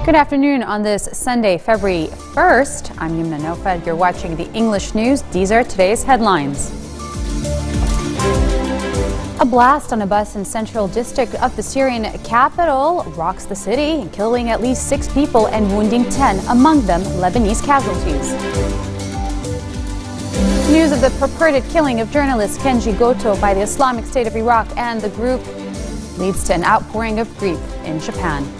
Good afternoon on this Sunday, February 1st. I'm Yumna Nofad. You're watching the English news. These are today's headlines. A blast on a bus in central district of the Syrian capital rocks the city, killing at least 6 people and wounding 10, among them Lebanese casualties. News of the purported killing of journalist Kenji Goto by the Islamic State of Iraq and the group leads to an outpouring of grief in Japan.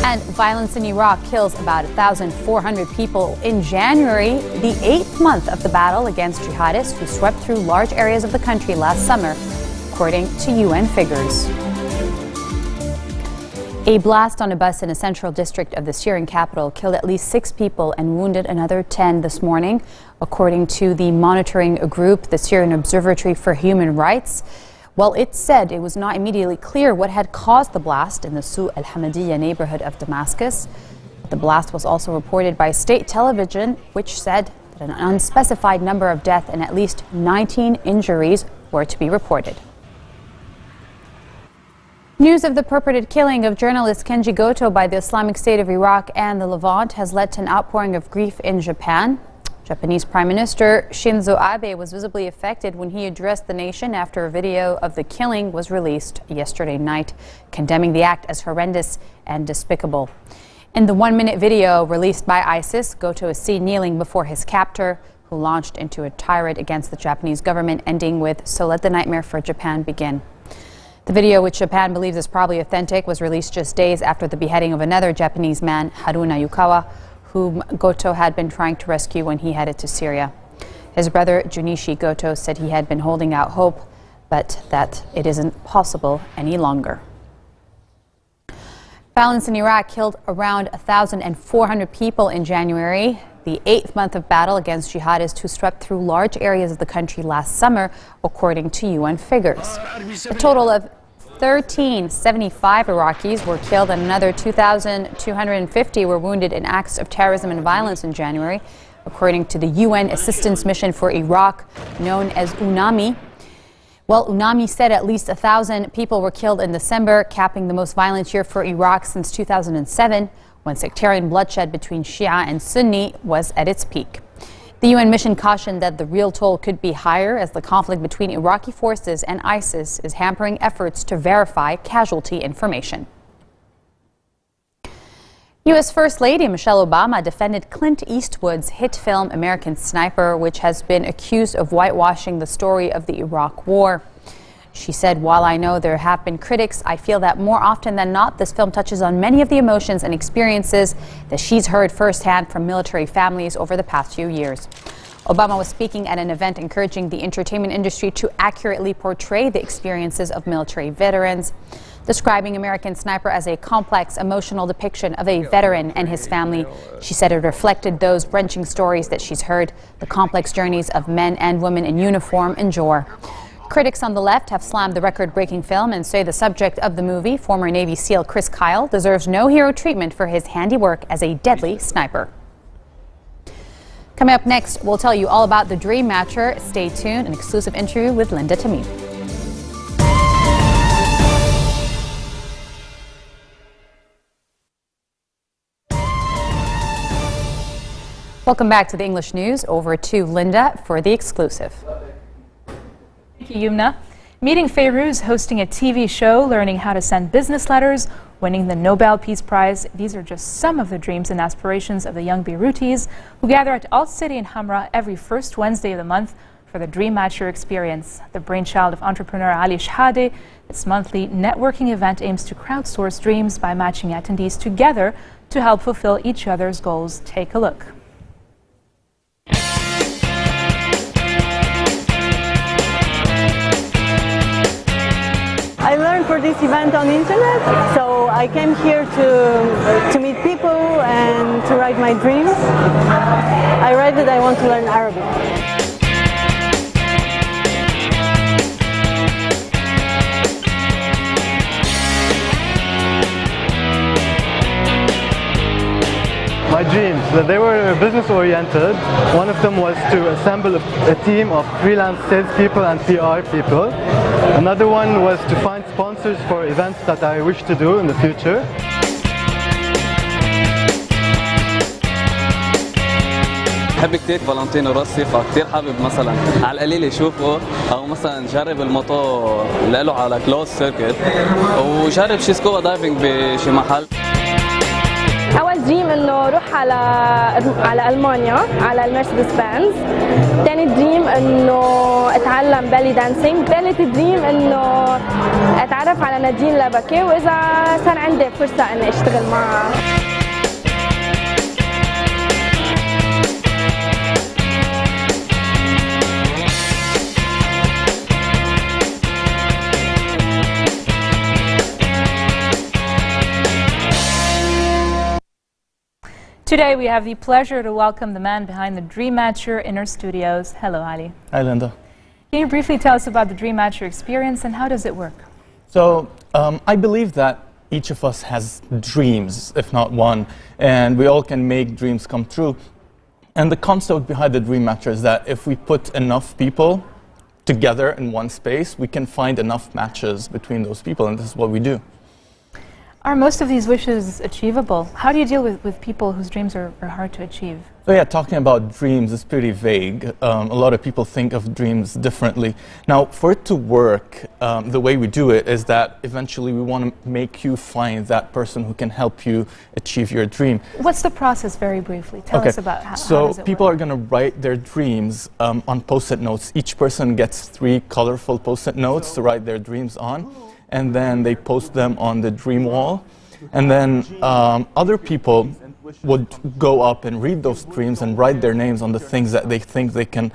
And violence in Iraq kills about 1,400 people in January, the 8th month of the battle against jihadists who swept through large areas of the country last summer, according to UN figures. A blast on a bus in a central district of the Syrian capital killed at least 6 people and wounded another 10 this morning, according to the monitoring group, the Syrian Observatory for Human Rights. Well, it said it was not immediately clear what had caused the blast in the Su al-Hamadiyya neighborhood of Damascus. The blast was also reported by state television, which said that an unspecified number of deaths and at least 19 injuries were to be reported. News of the purported killing of journalist Kenji Goto by the Islamic State of Iraq and the Levant has led to an outpouring of grief in Japan. Japanese Prime Minister Shinzo Abe was visibly affected when he addressed the nation after a video of the killing was released yesterday night, condemning the act as horrendous and despicable. In the 1-minute video released by ISIS, Goto is seen kneeling before his captor, who launched into a tirade against the Japanese government, ending with "So let the nightmare for Japan begin." The video, which Japan believes is probably authentic, was released just days after the beheading of another Japanese man, Haruna Yukawa, whom Goto had been trying to rescue when he headed to Syria. His brother Junichi Goto said he had been holding out hope, but that it isn't possible any longer. Violence in Iraq killed around 1,400 people in January, the 8th month of battle against jihadists who swept through large areas of the country last summer, according to UN figures. A total of 1,375 Iraqis were killed and another 2,250 were wounded in acts of terrorism and violence in January, according to the UN Assistance Mission for Iraq, known as UNAMI. Well, UNAMI said at least 1,000 people were killed in December, capping the most violent year for Iraq since 2007, when sectarian bloodshed between Shia and Sunni was at its peak. The UN mission cautioned that the real toll could be higher as the conflict between Iraqi forces and ISIS is hampering efforts to verify casualty information. U.S. First Lady Michelle Obama defended Clint Eastwood's hit film American Sniper, which has been accused of whitewashing the story of the Iraq War. She said, "While I know there have been critics, I feel that more often than not, this film touches on many of the emotions and experiences that she's heard firsthand from military families over the past few years." Obama was speaking at an event encouraging the entertainment industry to accurately portray the experiences of military veterans, describing American Sniper as a complex, emotional depiction of a veteran and his family. She said it reflected those wrenching stories that she's heard, the complex journeys of men and women in uniform endure. Critics on the left have slammed the record-breaking film and say the subject of the movie, former Navy SEAL Chris Kyle, deserves no hero treatment for his handiwork as a deadly sniper. Coming up next, we'll tell you all about the Dream Matcher. Stay tuned, an exclusive interview with Linda Tamim. Welcome back to the English news. Over to Linda for the exclusive. Thank you, Yumna. Meeting Fayrouz, hosting a TV show, learning how to send business letters, winning the Nobel Peace Prize. These are just some of the dreams and aspirations of the young Beirutis who gather at Alt City in Hamra every first Wednesday of the month for the Dream Matcher experience. The brainchild of entrepreneur Ali Shhade, this monthly networking event aims to crowdsource dreams by matching attendees together to help fulfill each other's goals. Take a look. I learned for this event on the internet, so I came here to meet people and to write my dreams. I write that I want to learn Arabic. My dreams, they were business oriented. One of them was to assemble a team of freelance salespeople and PR people. Another one was to find sponsors for events that I wish to do in the future. بحب كتير فالنتينو روسي، فكتير حابب مثلا على القليل اشوفه، او مثلا جرب الموتو اللي له على كلوز سيركت، وجرب شي سكوبا دايفنج بشي محل. أول دريم إنه أروح على ألمانيا على المرسيدس بنز. ثاني دريم إنه أتعلم بالي دانسينج. ثالث دريم إنه أتعرف على نادين لبكي، وإذا صار عندي فرصة إني أشتغل معها. Today we have the pleasure to welcome the man behind the Dream Matcher in our studios. Hello, Ali. Hi, Linda. Can you briefly tell us about the Dream Matcher experience and how does it work? So, I believe that each of us has dreams, if not one, and we all can make dreams come true. And the concept behind the Dream Matcher is that if we put enough people together in one space, we can find enough matches between those people, and this is what we do. Are most of these wishes achievable? How do you deal with people whose dreams are hard to achieve? So yeah, talking about dreams is pretty vague. A lot of people think of dreams differently. Now, for it to work, the way we do it is that eventually we want to make you find that person who can help you achieve your dream. What's the process, very briefly? Tell us about how does it people work? are going to write their dreams on post-it notes. Each person gets 3 colorful post-it notes to write their dreams on. And then they post them on the dream wall. And then other people would go up and read those dreams and write their names on the things that they think they can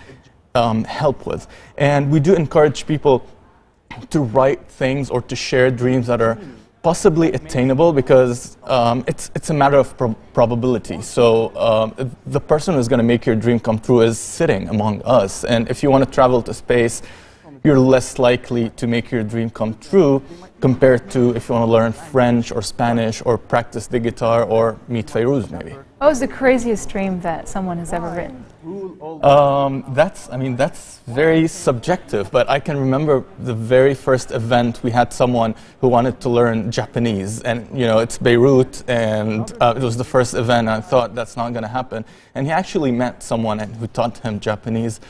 help with. And we do encourage people to write things or to share dreams that are possibly attainable, because it's a matter of probability. So the person who's going to make your dream come true is sitting among us. And if you want to travel to space, you're less likely to make your dream come true compared to if you want to learn French or Spanish or practice the guitar or meet Fairuz, maybe. What was the craziest dream that someone has ever written? That's very subjective, but I can remember the very first event we had someone who wanted to learn Japanese, and it's Beirut, and it was the first event, and I thought that's not going to happen. And he actually met someone who taught him Japanese.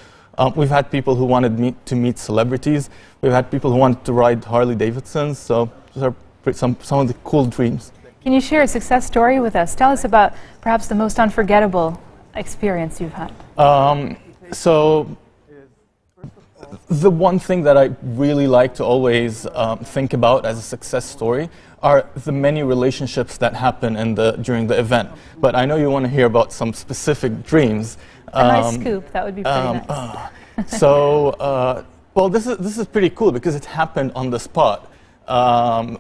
We've had people who wanted to meet celebrities. We've had people who wanted to ride Harley Davidsons. So those are some of the cool dreams. Can you share a success story with us? Tell us about perhaps the most unforgettable experience you've had. So the one thing that I really like to always think about as a success story are the many relationships that happen during the event. But I know you want to hear about some specific dreams. A nice scoop, that would be pretty nice. Well, this is pretty cool because it happened on the spot.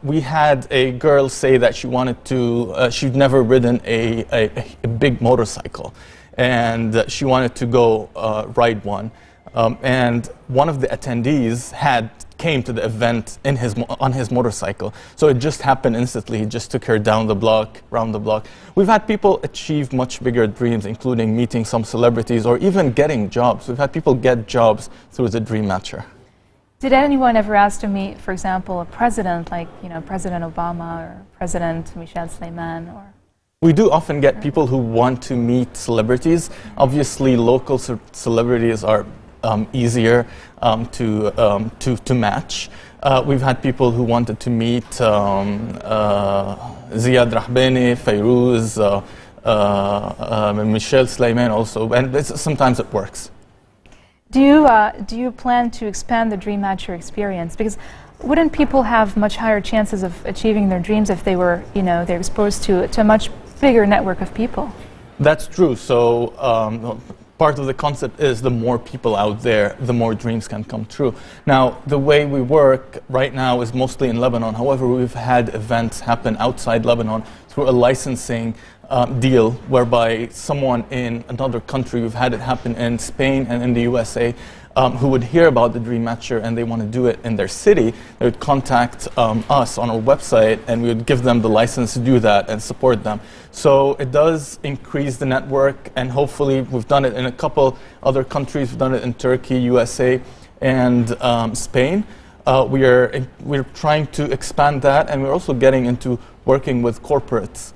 We had a girl say that she wanted to, she'd never ridden a big motorcycle, and she wanted to go ride one. And one of the attendees came to the event on his motorcycle. So it just happened instantly. He just took her down the block, round the block. We've had people achieve much bigger dreams, including meeting some celebrities or even getting jobs. We've had people get jobs through the Dream Matcher. Did anyone ever ask to meet, for example, a president like, President Obama or President Michel Sleiman? We do often get people who want to meet celebrities. Obviously, local celebrities are easier to match. We've had people who wanted to meet Ziad Rahbani, Fairuz, Michel Sleiman also, and sometimes it works. Do you plan to expand the Dream Matcher experience? Because wouldn't people have much higher chances of achieving their dreams if they were, they're exposed to a much bigger network of people? That's true. So part of the concept is the more people out there, the more dreams can come true. Now, the way we work right now is mostly in Lebanon. However, we've had events happen outside Lebanon through a licensing deal whereby someone in another country, we've had it happen in Spain and in the USA, who would hear about the Dream Matcher and they want to do it in their city. They would contact us on our website and we would give them the license to do that and support them. So it does increase the network, and hopefully we've done it in a couple other countries. We've done it in Turkey, USA, and Spain. We're trying to expand that, and we're also getting into working with corporates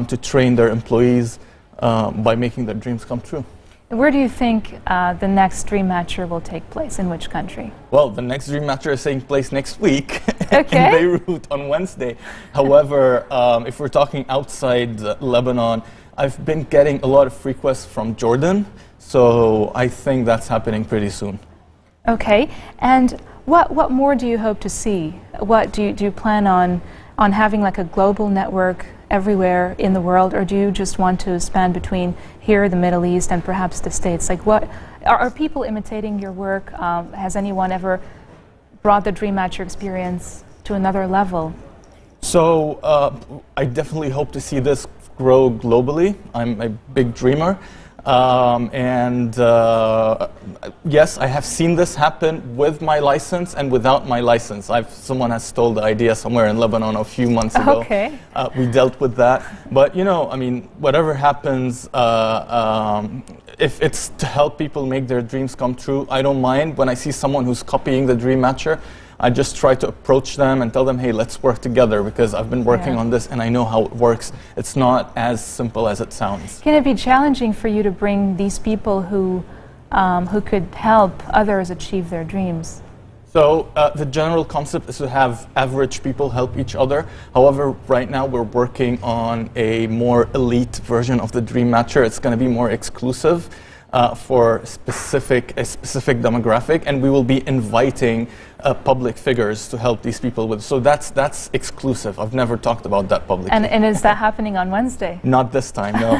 to train their employees by making their dreams come true. Where do you think the next Dream Matcher will take place? In which country? Well, the next Dream Matcher is taking place next week okay. in Beirut on Wednesday. However, if we're talking outside Lebanon, I've been getting a lot of requests from Jordan, so I think that's happening pretty soon. Okay, and what more do you hope to see? What do you plan on having like a global network everywhere in the world, or do you just want to span between here, the Middle East, and perhaps the States? Like, what are people imitating your work? Has anyone ever brought the Dream Matcher experience to another level? So I definitely hope to see this grow globally. I'm a big dreamer. Yes, I have seen this happen with my license and without my license. Someone has stole the idea somewhere in Lebanon a few months ago. Okay. We dealt with that. But, you know, I mean, whatever happens, if it's to help people make their dreams come true, I don't mind. When I see someone who's copying the Dream Matcher, I just try to approach them and tell them, hey, let's work together, because I've been working on this and I know how it works. It's not as simple as it sounds. Can it be challenging for you to bring these people who could help others achieve their dreams? So the general concept is to have average people help each other. However, right now we're working on a more elite version of the Dream Matcher. It's going to be more exclusive for a specific demographic, and we will be inviting public figures to help these people with. So that's exclusive. I've never talked about that publicly. And is that happening on Wednesday? Not this time, no.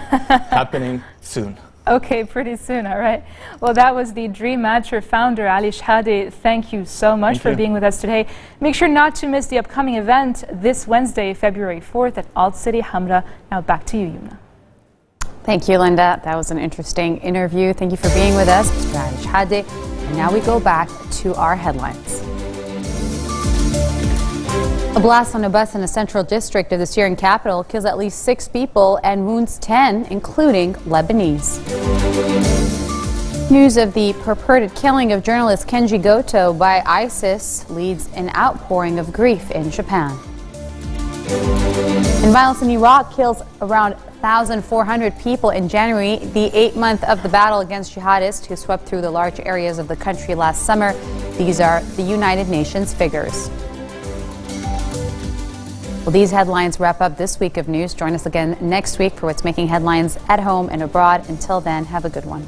Happening soon. Okay, pretty soon, all right. Well, that was the Dream Matcher founder, Ali Shehadeh. Thank you so much for being with us today. Make sure not to miss the upcoming event this Wednesday, February 4th at Alt City Hamra. Now back to you, Yumna. Thank you, Linda. That was an interesting interview. Thank you for being with us, Mr. Ali Shehadeh. And now we go back to our headlines. A blast on a bus in the central district of the Syrian capital kills at least 6 people and wounds 10, including Lebanese. News of the purported killing of journalist Kenji Goto by ISIS leads an outpouring of grief in Japan. And violence in Iraq kills around 1,400 people in January, the 8th month of the battle against jihadists who swept through the large areas of the country last summer. These are the United Nations figures. Well, these headlines wrap up this week of news. Join us again next week for what's making headlines at home and abroad. Until then, have a good one.